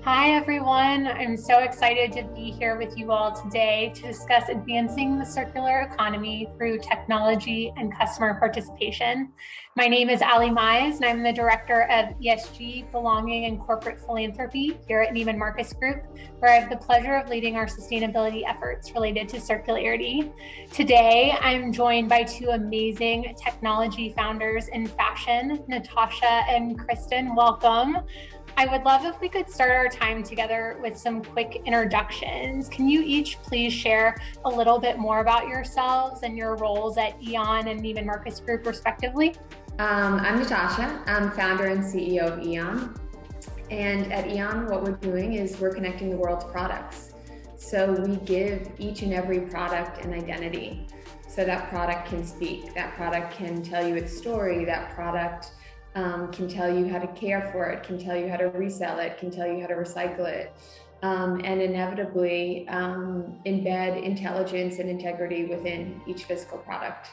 Hi, everyone. I'm so excited to be here with you all today to discuss advancing the circular economy through technology and customer participation. My name is Ali Mize, and I'm the Director of ESG, Belonging, and Corporate Philanthropy here at Neiman Marcus Group, where I have the pleasure of leading our sustainability efforts related to circularity. Today, I'm joined by two amazing technology founders in fashion, Natasha and Kristen. Welcome. I would love if we could start our time together with some quick introductions. Can you each please share a little bit more about yourselves and your roles at Aeon and Neiman Marcus Group, respectively? I'm Natasha. I'm founder and CEO of Aeon. And at Aeon, what we're doing is we're connecting the world's products. So we give each and every product an identity. So that product can speak, that product can tell you its story, that product can tell you how to care for it, can tell you how to resell it, can tell you how to recycle it, and inevitably embed intelligence and integrity within each physical product.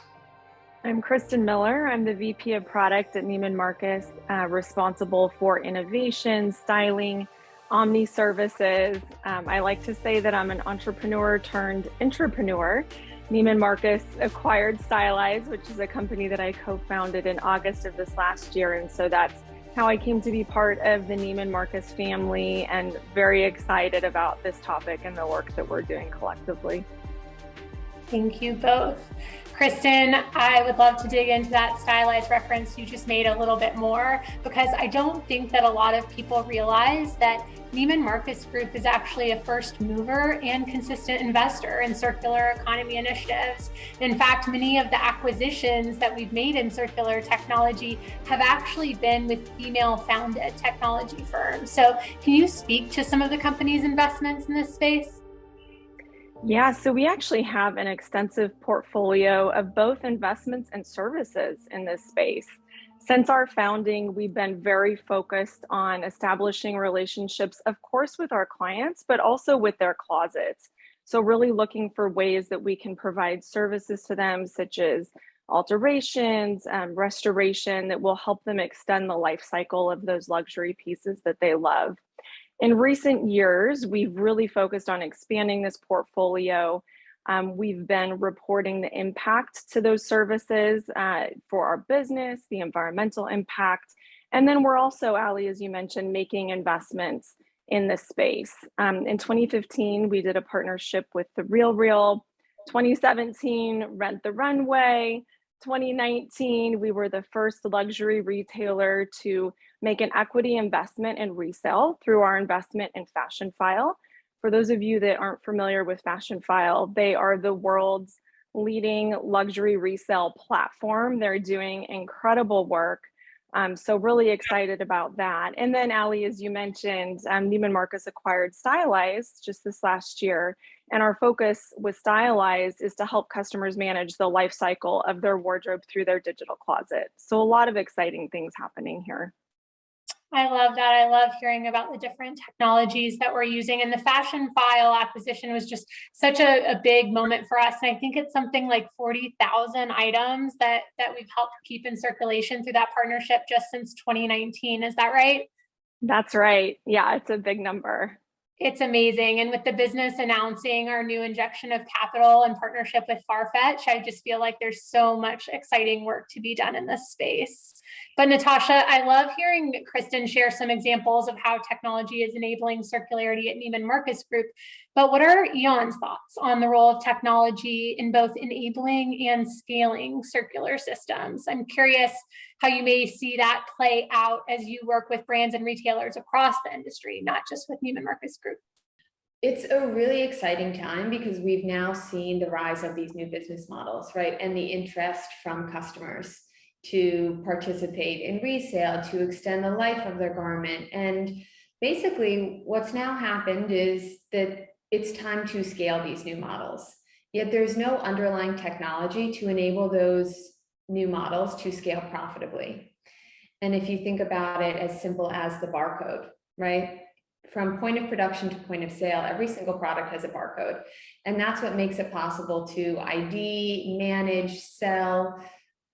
I'm Kristen Miller. I'm the VP of Product at Neiman Marcus, responsible for innovation, styling, omni services. I like to say that I'm an entrepreneur turned intrapreneur. Neiman Marcus acquired Stylyze, which is a company that I co-founded in August of this last year. And so that's how I came to be part of the Neiman Marcus family, and very excited about this topic and the work that we're doing collectively. Thank you both. Kristen, I would love to dig into that Stylyze reference you just made a little bit more, because I don't think that a lot of people realize that Neiman Marcus Group is actually a first mover and consistent investor in circular economy initiatives. In fact, many of the acquisitions that we've made in circular technology have actually been with female-founded technology firms. So can you speak to some of the company's investments in this space? Yeah, so we actually have an extensive portfolio of both investments and services in this space. Since our founding, we've been very focused on establishing relationships, of course, with our clients, but also with their closets. So really looking for ways that we can provide services to them, such as alterations, restoration, that will help them extend the life cycle of those luxury pieces that they love. In recent years, we've really focused on expanding this portfolio. We've been reporting the impact to those services for our business, the environmental impact. And then we're also, Ali, as you mentioned, making investments in this space. In 2015, we did a partnership with The RealReal. 2017, Rent the Runway. 2019, we were the first luxury retailer to make an equity investment in resale through our investment in Fashionphile. For those of you that aren't familiar with Fashionphile, they are the world's leading luxury resale platform. They're doing incredible work. So really excited about that. And then, Ali, as you mentioned, Neiman Marcus acquired Stylyze just this last year. And our focus with Stylyze is to help customers manage the life cycle of their wardrobe through their digital closet. So a lot of exciting things happening here. I love that. I love hearing about the different technologies that we're using. And the Fashionphile acquisition was just such a big moment for us. And I think it's something like 40,000 items that we've helped keep in circulation through that partnership just since 2019. Is that right? That's right. Yeah, it's a big number. It's amazing. And with the business announcing our new injection of capital in partnership with Farfetch, I just feel like there's so much exciting work to be done in this space. But Natasha, I love hearing Kristen share some examples of how technology is enabling circularity at Neiman Marcus Group. But what are Aeon's thoughts on the role of technology in both enabling and scaling circular systems? I'm curious how you may see that play out as you work with brands and retailers across the industry, not just with Neiman Marcus Group. It's a really exciting time because we've now seen the rise of these new business models, right? And the interest from customers to participate in resale, to extend the life of their garment. And basically what's now happened is that it's time to scale these new models. Yet there's no underlying technology to enable those new models to scale profitably. And if you think about it as simple as the barcode, right? From point of production to point of sale, every single product has a barcode. And that's what makes it possible to ID, manage, sell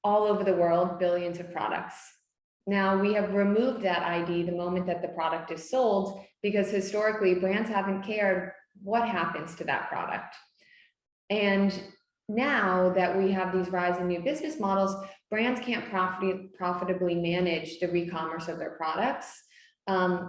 all over the world, billions of products. Now we have removed that ID the moment that the product is sold, because historically brands haven't cared what happens to that product. And now that we have these rise in new business models, brands can't profitably manage the re-commerce of their products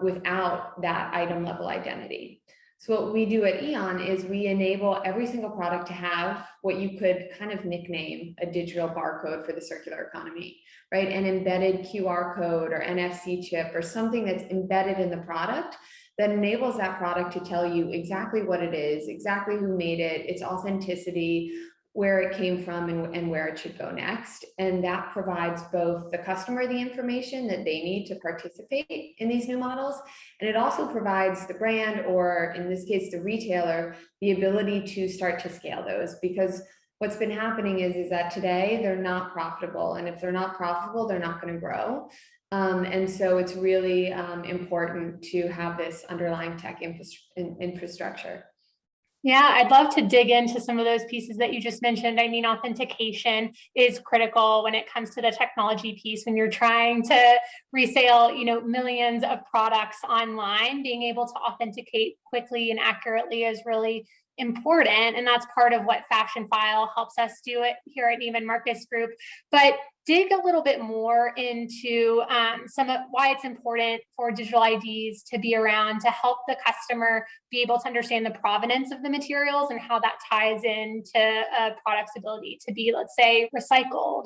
without that item level identity. So what we do at Eon is we enable every single product to have what you could kind of nickname a digital barcode for the circular economy, right? An embedded QR code or NFC chip or something that's embedded in the product that enables that product to tell you exactly what it is, exactly who made it, its authenticity, where it came from, and where it should go next. And that provides both the customer the information that they need to participate in these new models, and it also provides the brand, or in this case, the retailer, the ability to start to scale those. Because what's been happening is that today they're not profitable. And if they're not profitable, they're not going to grow. And so it's really important to have this underlying tech infrastructure. Yeah, I'd love to dig into some of those pieces that you just mentioned. I mean, authentication is critical when it comes to the technology piece. When you're trying to resale, millions of products online, being able to authenticate quickly and accurately is really important. And that's part of what Fashionphile helps us do it here at Neiman Marcus Group. But dig a little bit more into some of why it's important for digital IDs to be around to help the customer be able to understand the provenance of the materials and how that ties into a product's ability to be, let's say, recycled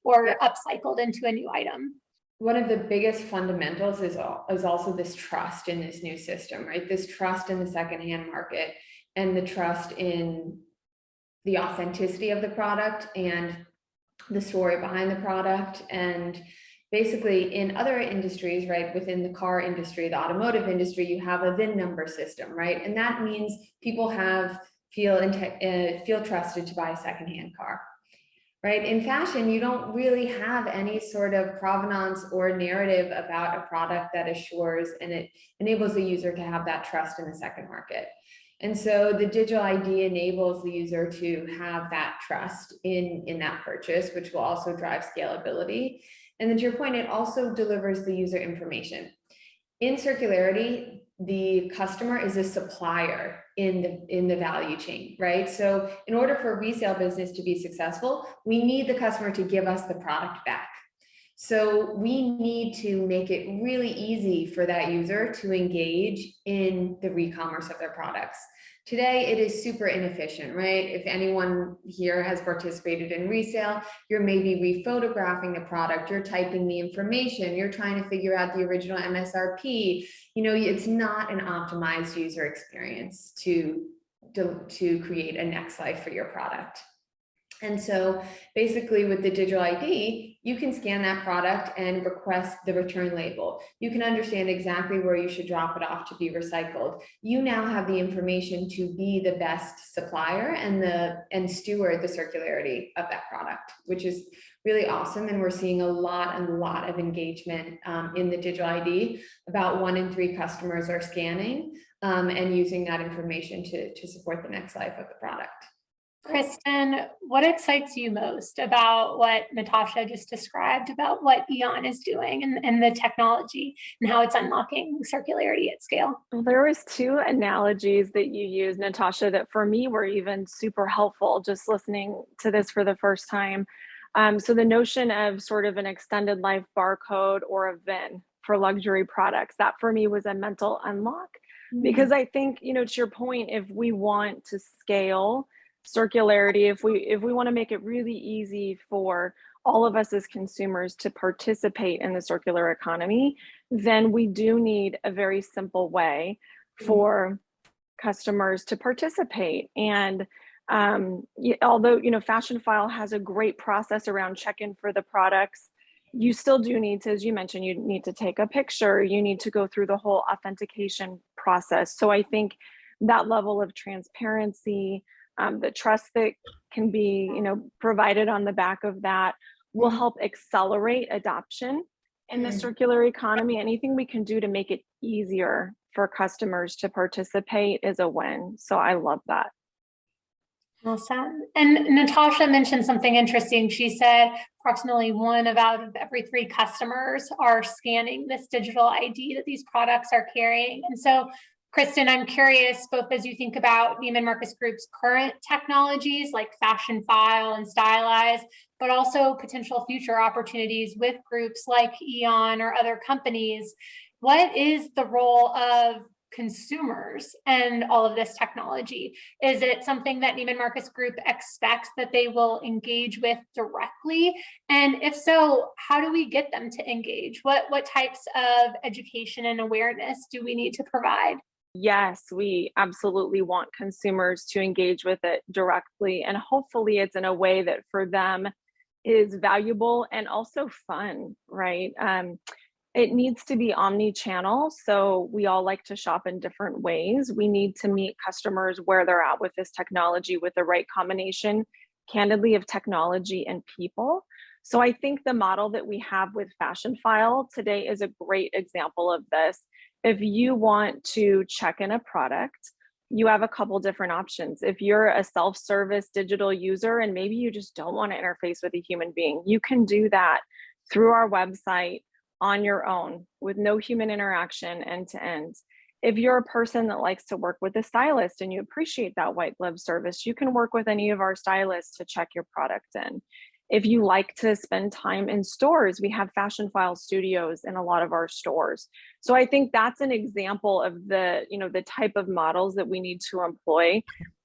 or upcycled into a new item. One of the biggest fundamentals is also this trust in this new system, right? This trust in the secondhand market and the trust in the authenticity of the product and the story behind the product. And basically in other industries, right, within the car industry, the automotive industry, you have a VIN number system, right? And that means people feel trusted to buy a secondhand car, right? In fashion, you don't really have any sort of provenance or narrative about a product that assures and it enables the user to have that trust in the second market. And so the digital ID enables the user to have that trust in that purchase, which will also drive scalability. And then to your point, it also delivers the user information. In circularity, the customer is a supplier in the value chain, right? So in order for a resale business to be successful, we need the customer to give us the product back. So we need to make it really easy for that user to engage in the re-commerce of their products. Today, it is super inefficient, right? If anyone here has participated in resale, you're maybe re-photographing the product, you're typing the information, you're trying to figure out the original MSRP. It's not an optimized user experience to create a next life for your product. And so basically with the digital ID, you can scan that product and request the return label. You can understand exactly where you should drop it off to be recycled. You now have the information to be the best supplier and steward the circularity of that product, which is really awesome. And we're seeing a lot of engagement in the digital ID. About 1 in 3 customers are scanning and using that information to support the next life of the product. Kristen, what excites you most about what Natasha just described about what Eon is doing and the technology and how it's unlocking circularity at scale? Well, there was 2 analogies that you used, Natasha, that for me were even super helpful just listening to this for the first time. So the notion of sort of an extended life barcode or a VIN for luxury products, that for me was a mental unlock. Because I think, to your point, if we want to scale circularity, if we want to make it really easy for all of us as consumers to participate in the circular economy, then we do need a very simple way for customers to participate. And although Fashionphile has a great process around check-in for the products, you still do need to, as you mentioned, you need to take a picture, you need to go through the whole authentication process. So I think that level of transparency, the trust that can be, provided on the back of that will help accelerate adoption in the circular economy. Anything we can do to make it easier for customers to participate is a win. So I love that. Awesome. And Natasha mentioned something interesting. She said approximately one out of every 3 customers are scanning this digital ID that these products are carrying. And so, Kristen, I'm curious, both as you think about Neiman Marcus Group's current technologies like Fashionphile and Stylyze, but also potential future opportunities with groups like Eon or other companies, what is the role of consumers and all of this technology? Is it something that Neiman Marcus Group expects that they will engage with directly? And if so, how do we get them to engage? What types of education and awareness do we need to provide? Yes, we absolutely want consumers to engage with it directly. And hopefully it's in a way that for them is valuable and also fun, right? It needs to be omni-channel. So we all like to shop in different ways. We need to meet customers where they're at with this technology with the right combination, candidly, of technology and people. So I think the model that we have with Fashionphile today is a great example of this. If you want to check in a product, you have a couple different options. If you're a self-service digital user and maybe you just don't want to interface with a human being, you can do that through our website on your own with no human interaction end to end. If you're a person that likes to work with a stylist and you appreciate that white glove service, you can work with any of our stylists to check your product in. If you like to spend time in stores, we have Fashionphile studios in a lot of our stores. So I think that's an example of the type of models that we need to employ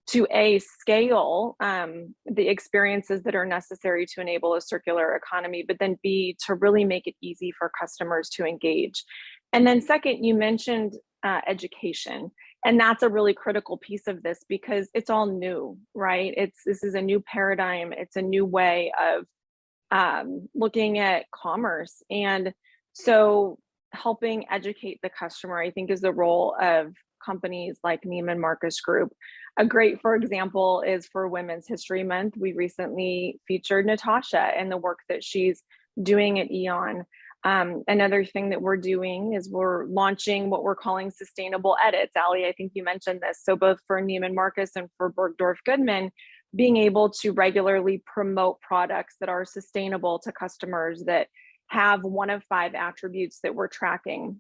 to scale the experiences that are necessary to enable a circular economy, but then B, to really make it easy for customers to engage. And then second, you mentioned education. And that's a really critical piece of this because it's all new, right? This is a new paradigm. It's a new way of looking at commerce. And so helping educate the customer, I think, is the role of companies like Neiman Marcus Group. A great, for example, is for Women's History Month. We recently featured Natasha and the work that she's doing at Eon. Another thing that we're doing is we're launching what we're calling sustainable edits. Ali, I think you mentioned this. So both for Neiman Marcus and for Bergdorf Goodman, being able to regularly promote products that are sustainable to customers that have one of 5 attributes that we're tracking.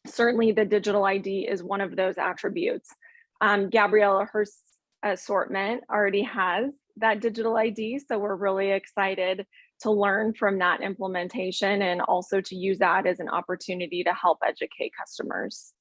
Certainly the digital ID is one of those attributes. Gabriella, her assortment already has that digital ID. So we're really excited to learn from that implementation and also to use that as an opportunity to help educate customers.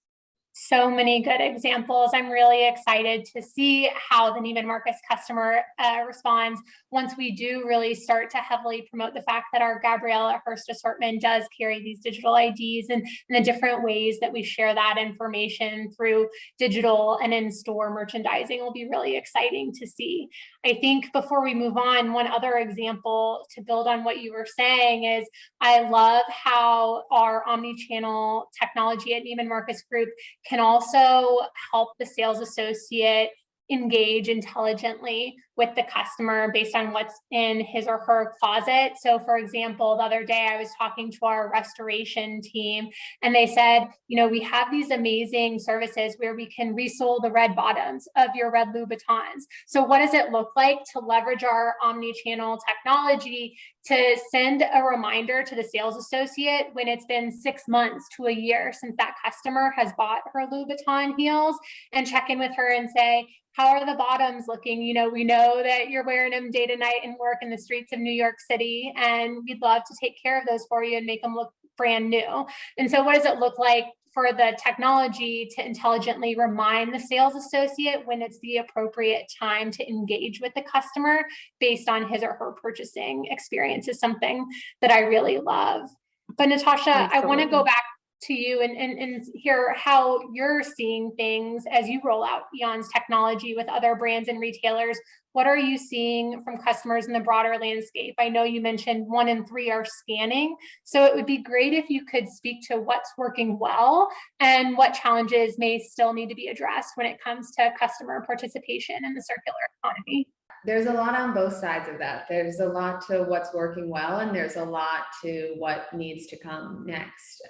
So many good examples. I'm really excited to see how the Neiman Marcus customer responds once we do really start to heavily promote the fact that our Gabriella Hearst assortment does carry these digital IDs and the different ways that we share that information through digital and in-store merchandising will be really exciting to see. I think before we move on, one other example to build on what you were saying is I love how our omni-channel technology at Neiman Marcus Group can also help the sales associate engage intelligently with the customer based on what's in his or her closet. So for example, the other day I was talking to our restoration team and they said, we have these amazing services where we can resole the red bottoms of your red Louboutins. So what does it look like to leverage our omni-channel technology to send a reminder to the sales associate when it's been 6 months to a year since that customer has bought her Louboutin heels and check in with her and say, how are the bottoms looking? We know that you're wearing them day to night and work in the streets of New York City, and we'd love to take care of those for you and make them look brand new. And so what does it look like for the technology to intelligently remind the sales associate when it's the appropriate time to engage with the customer based on his or her purchasing experience is something that I really love. But Natasha, absolutely. I want to go back to you and hear how you're seeing things as you roll out Eon's technology with other brands and retailers. What are you seeing from customers in the broader landscape? I know you mentioned 1 in 3 are scanning. So it would be great if you could speak to what's working well and what challenges may still need to be addressed when it comes to customer participation in the circular economy. There's a lot on both sides of that. There's a lot to what's working well, and there's a lot to what needs to come next.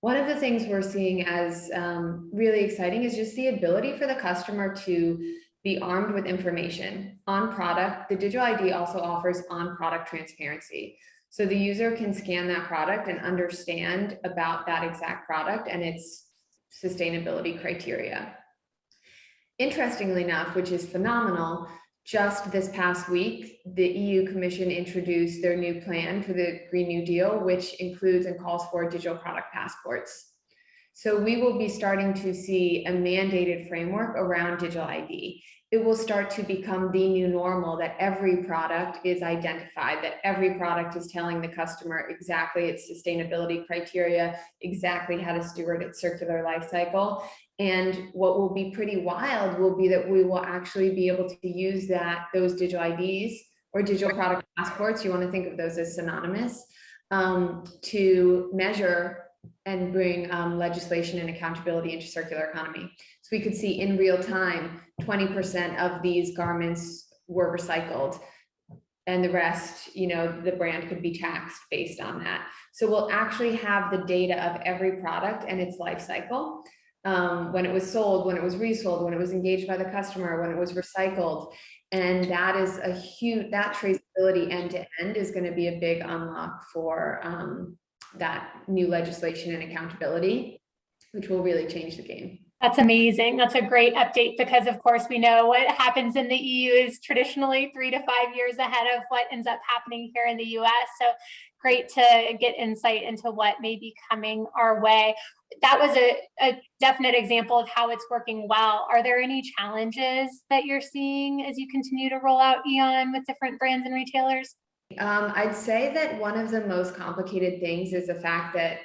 One of the things we're seeing as really exciting is just the ability for the customer to be armed with information on product. The digital ID also offers on product transparency. So the user can scan that product and understand about that exact product and its sustainability criteria. Interestingly enough, which is phenomenal, just this past week, the EU Commission introduced their new plan for the Green New Deal, which includes and calls for digital product passports. So we will be starting to see a mandated framework around digital ID. It will start to become the new normal that every product is identified, that every product is telling the customer exactly its sustainability criteria, exactly how to steward its circular life cycle. And what will be pretty wild will be that we will actually be able to use those digital IDs or digital product passports, you want to think of those as synonymous, to measure and bring legislation and accountability into circular economy. So we could see in real time, 20% of these garments were recycled, and the rest, the brand could be taxed based on that. So we'll actually have the data of every product and its life cycle. When it was sold, when it was resold, when it was engaged by the customer, when it was recycled. And that is a huge, that traceability end to end is going to be a big unlock for that new legislation and accountability, which will really change the game. That's amazing. That's a great update because, of course, we know what happens in the EU is traditionally 3 to 5 years ahead of what ends up happening here in the US. So great to get insight into what may be coming our way. That was a definite example of how it's working well. Are there any challenges that you're seeing as you continue to roll out Eon with different brands and retailers? I'd say that one of the most complicated things is the fact that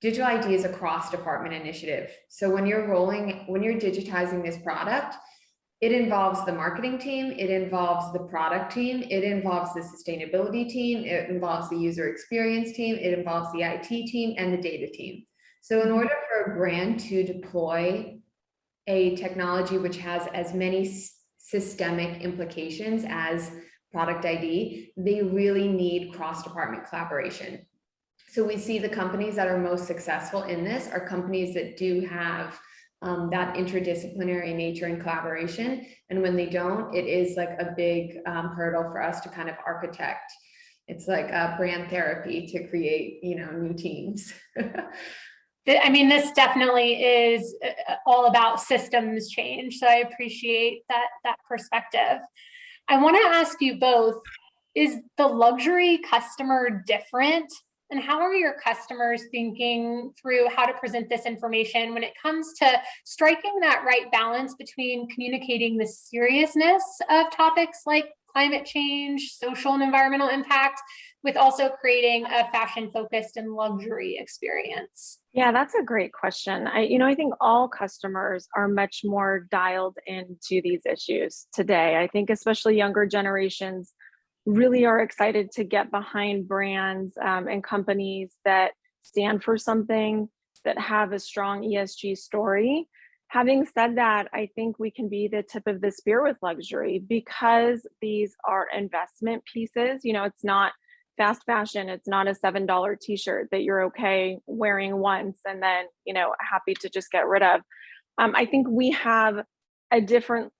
digital ID is a cross-department initiative. So when you're digitizing this product, it involves the marketing team, it involves the product team, it involves the sustainability team, it involves the user experience team, it involves the IT team and the data team. So in order for a brand to deploy a technology which has as many systemic implications as product ID, they really need cross-department collaboration. So we see the companies that are most successful in this are companies that do have that interdisciplinary nature and collaboration. And when they don't, it is like a big hurdle for us to kind of architect. It's like a brand therapy to create, new teams. I mean, this definitely is all about systems change. So I appreciate that perspective. I want to ask you both, is the luxury customer different? And how are your customers thinking through how to present this information when it comes to striking that right balance between communicating the seriousness of topics like climate change, social and environmental impact, with also creating a fashion-focused and luxury experience? Yeah, that's a great question. I think all customers are much more dialed into these issues today. I think especially younger generations really are excited to get behind brands and companies that stand for something, that have a strong ESG story. Having said that, I think we can be the tip of the spear with luxury because these are investment pieces. It's not fast fashion. It's not a $7 t-shirt that you're okay wearing once and then, happy to just get rid of. I think we have a different,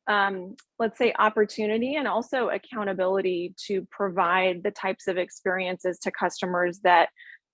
let's say, opportunity and also accountability to provide the types of experiences to customers that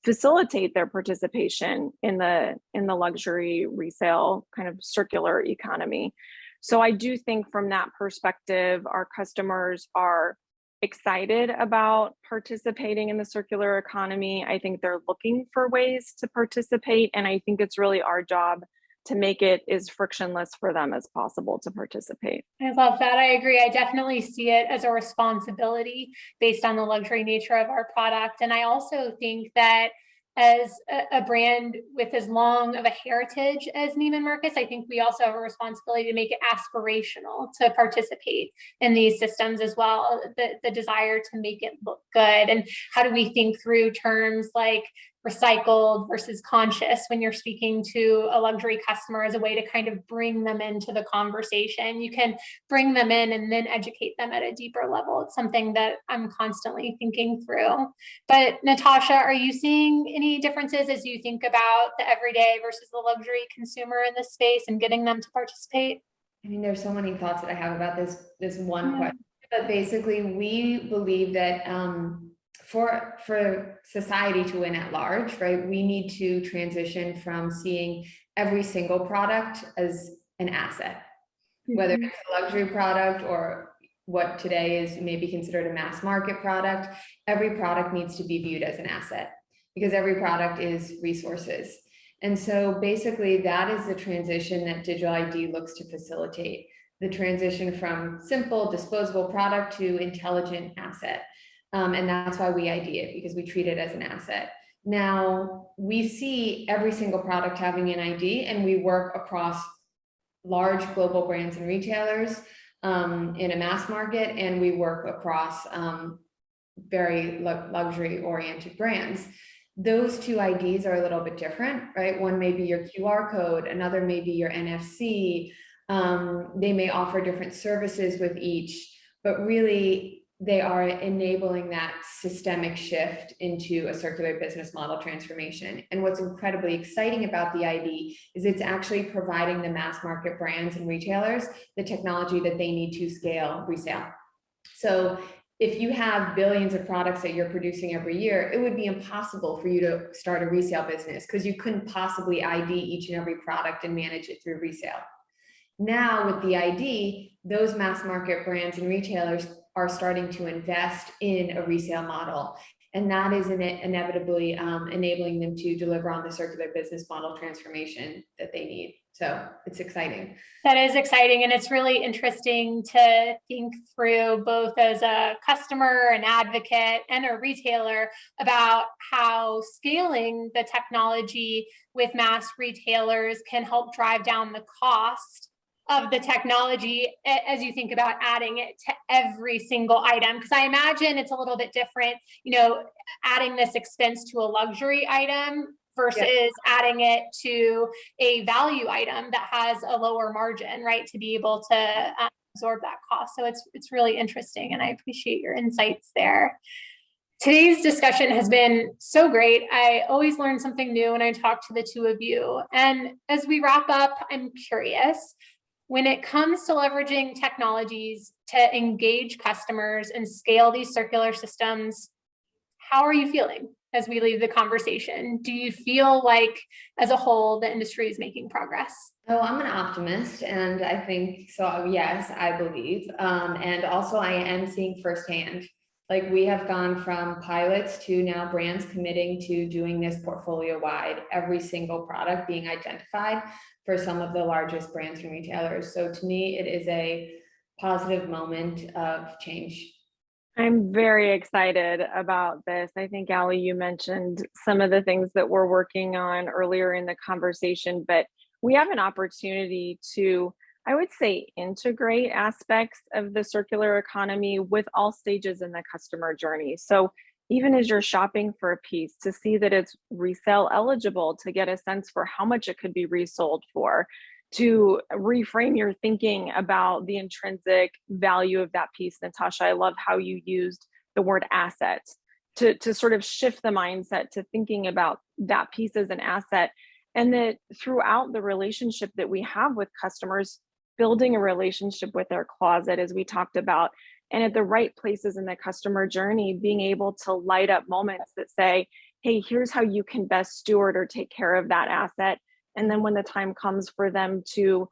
facilitate their participation in the luxury resale kind of circular economy. So I do think from that perspective, our customers are excited about participating in the circular economy. I think they're looking for ways to participate, and I think it's really our job to make it as frictionless for them as possible to participate. I love that. I agree. I definitely see it as a responsibility based on the luxury nature of our product. And I also think that as a brand with as long of a heritage as Neiman Marcus, I think we also have a responsibility to make it aspirational to participate in these systems as well, the desire to make it look good. And how do we think through terms like recycled versus conscious when you're speaking to a luxury customer as a way to kind of bring them into the conversation? You can bring them in and then educate them at a deeper level. It's something that I'm constantly thinking through. But Natasha, are you seeing any differences as you think about the everyday versus the luxury consumer in this space and getting them to participate? I mean, there's so many thoughts that I have about this one question, but basically we believe that for society to win at large, right, we need to transition from seeing every single product as an asset, whether it's a luxury product or what today is maybe considered a mass market product. Every product needs to be viewed as an asset because every product is resources. And so basically that is the transition that digital ID looks to facilitate, the transition from simple disposable product to intelligent asset. And that's why we ID it, because we treat it as an asset. Now, we see every single product having an ID, and we work across large global brands and retailers in a mass market, and we work across very luxury oriented brands. Those two IDs are a little bit different, right? One may be your QR code, another may be your NFC. They may offer different services with each, but really they are enabling that systemic shift into a circular business model transformation. And what's incredibly exciting about the ID is it's actually providing the mass market brands and retailers the technology that they need to scale resale. So if you have billions of products that you're producing every year, it would be impossible for you to start a resale business because you couldn't possibly ID each and every product and manage it through resale. Now with the ID, those mass market brands and retailers are starting to invest in a resale model. And that is inevitably enabling them to deliver on the circular business model transformation that they need. So it's exciting. That is exciting. And it's really interesting to think through, both as a customer, an advocate, and a retailer, about how scaling the technology with mass retailers can help drive down the cost of the technology as you think about adding it to every single item. Because I imagine it's a little bit different, adding this expense to a luxury item versus adding it to a value item that has a lower margin, right, to be able to absorb that cost. So it's really interesting, and I appreciate your insights there. Today's discussion has been so great. I always learn something new when I talk to the two of you. And as we wrap up, I'm curious, when it comes to leveraging technologies to engage customers and scale these circular systems, how are you feeling as we leave the conversation? Do you feel like, as a whole, the industry is making progress? Oh, I'm an optimist, and I think so. Yes, I believe. And also I am seeing firsthand, like, we have gone from pilots to now brands committing to doing this portfolio wide, every single product being identified for some of the largest brands and retailers. So to me, it is a positive moment of change. I'm very excited about this. I think, Ali, you mentioned some of the things that we're working on earlier in the conversation, but we have an opportunity to, I would say, integrate aspects of the circular economy with all stages in the customer journey. So even as you're shopping for a piece, to see that it's resale eligible, to get a sense for how much it could be resold for, to reframe your thinking about the intrinsic value of that piece. Natasha, I love how you used the word asset to sort of shift the mindset to thinking about that piece as an asset. And that throughout the relationship that we have with customers, building a relationship with their closet, as we talked about, and at the right places in the customer journey, being able to light up moments that say, hey, here's how you can best steward or take care of that asset. And then when the time comes for them to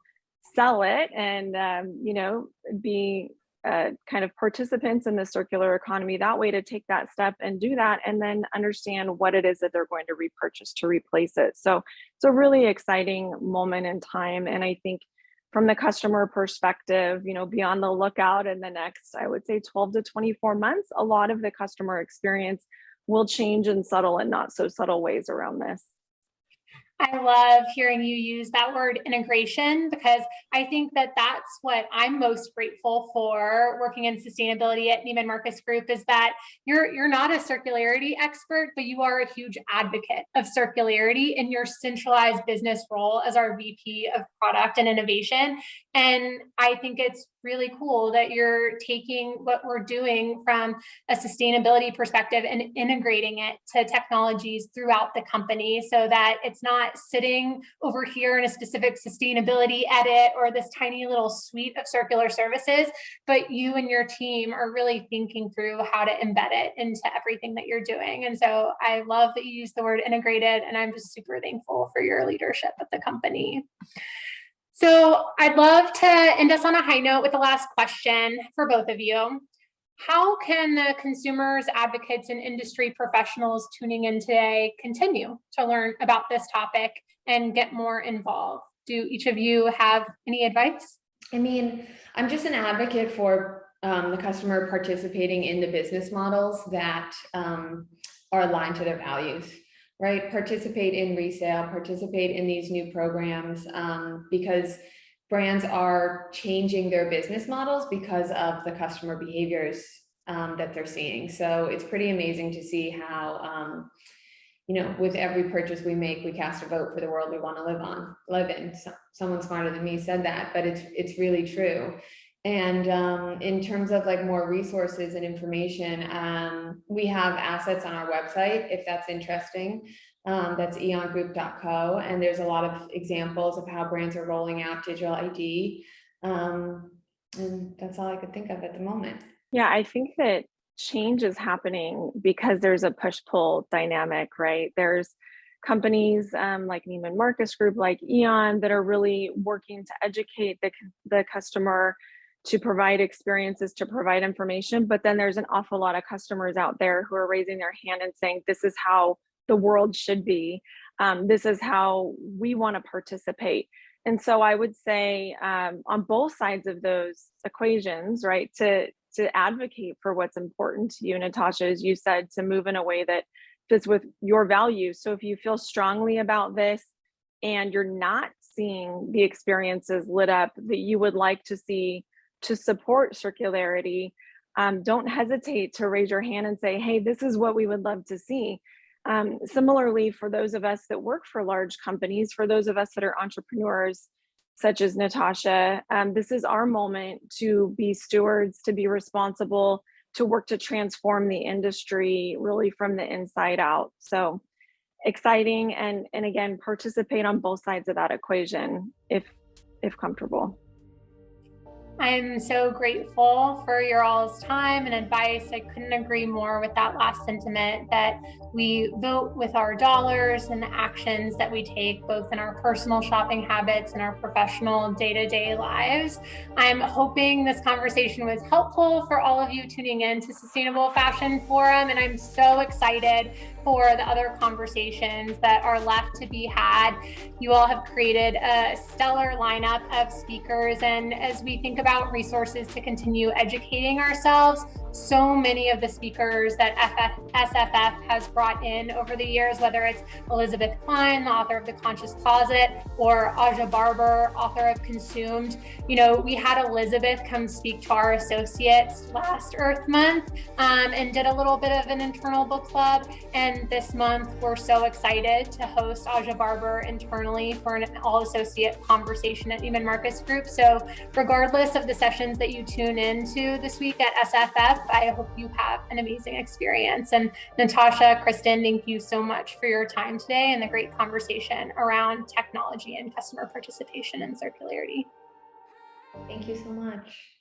sell it and, be kind of participants in the circular economy that way, to take that step and do that, and then understand what it is that they're going to repurchase to replace it. So it's a really exciting moment in time. And I think from the customer perspective, be on the lookout in the next, I would say, 12 to 24 months, a lot of the customer experience will change in subtle and not so subtle ways around this. I love hearing you use that word integration, because I think that that's what I'm most grateful for working in sustainability at Neiman Marcus Group, is that you're not a circularity expert, but you are a huge advocate of circularity in your centralized business role as our VP of product and innovation. And I think it's really cool that you're taking what we're doing from a sustainability perspective and integrating it to technologies throughout the company so that it's not sitting over here in a specific sustainability edit or this tiny little suite of circular services, but you and your team are really thinking through how to embed it into everything that you're doing. And so I love that you use the word integrated, and I'm just super thankful for your leadership at the company. So I'd love to end us on a high note with the last question for both of you. How can the consumers, advocates, and industry professionals tuning in today continue to learn about this topic and get more involved? Do each of you have any advice? I mean, I'm just an advocate for the customer participating in the business models that are aligned to their values, right? Participate in resale, participate in these new programs, because brands are changing their business models because of the customer behaviors that they're seeing. So it's pretty amazing to see how, with every purchase we make, we cast a vote for the world we want to live in. So, someone smarter than me said that, but it's really true. And in terms of like more resources and information, we have assets on our website, if that's interesting. That's eongroup.co. And there's a lot of examples of how brands are rolling out digital ID. And that's all I could think of at the moment. Yeah, I think that change is happening because there's a push-pull dynamic, right? There's companies like Neiman Marcus Group, like Eon, that are really working to educate the customer, to provide experiences, to provide information. But then there's an awful lot of customers out there who are raising their hand and saying, this is how the world should be. This is how we want to participate. And so I would say on both sides of those equations, right, to advocate for what's important to you, Natasha, as you said, to move in a way that fits with your values. So if you feel strongly about this and you're not seeing the experiences lit up that you would like to see to support circularity, don't hesitate to raise your hand and say, hey, this is what we would love to see. Similarly, for those of us that work for large companies, for those of us that are entrepreneurs, such as Natasha, this is our moment to be stewards, to be responsible, to work to transform the industry really from the inside out. So exciting, and again, participate on both sides of that equation if comfortable. I'm so grateful for your all's time and advice. I couldn't agree more with that last sentiment, that we vote with our dollars and the actions that we take, both in our personal shopping habits and our professional day-to-day lives. I'm hoping this conversation was helpful for all of you tuning in to Sustainable Fashion Forum, and I'm so excited for the other conversations that are left to be had. You all have created a stellar lineup of speakers, and as we think about resources to continue educating ourselves, so many of the speakers that SFF has brought in over the years, whether it's Elizabeth Klein, the author of The Conscious Closet, or Aja Barber, author of Consumed. We had Elizabeth come speak to our associates last Earth Month and did a little bit of an internal book club. And this month, we're so excited to host Aja Barber internally for an all-associate conversation at Neiman Marcus Group. So regardless of the sessions that you tune into this week at SFF, I hope you have an amazing experience. And Natasha, Kristen, thank you so much for your time today and the great conversation around technology and customer participation and circularity. Thank you so much.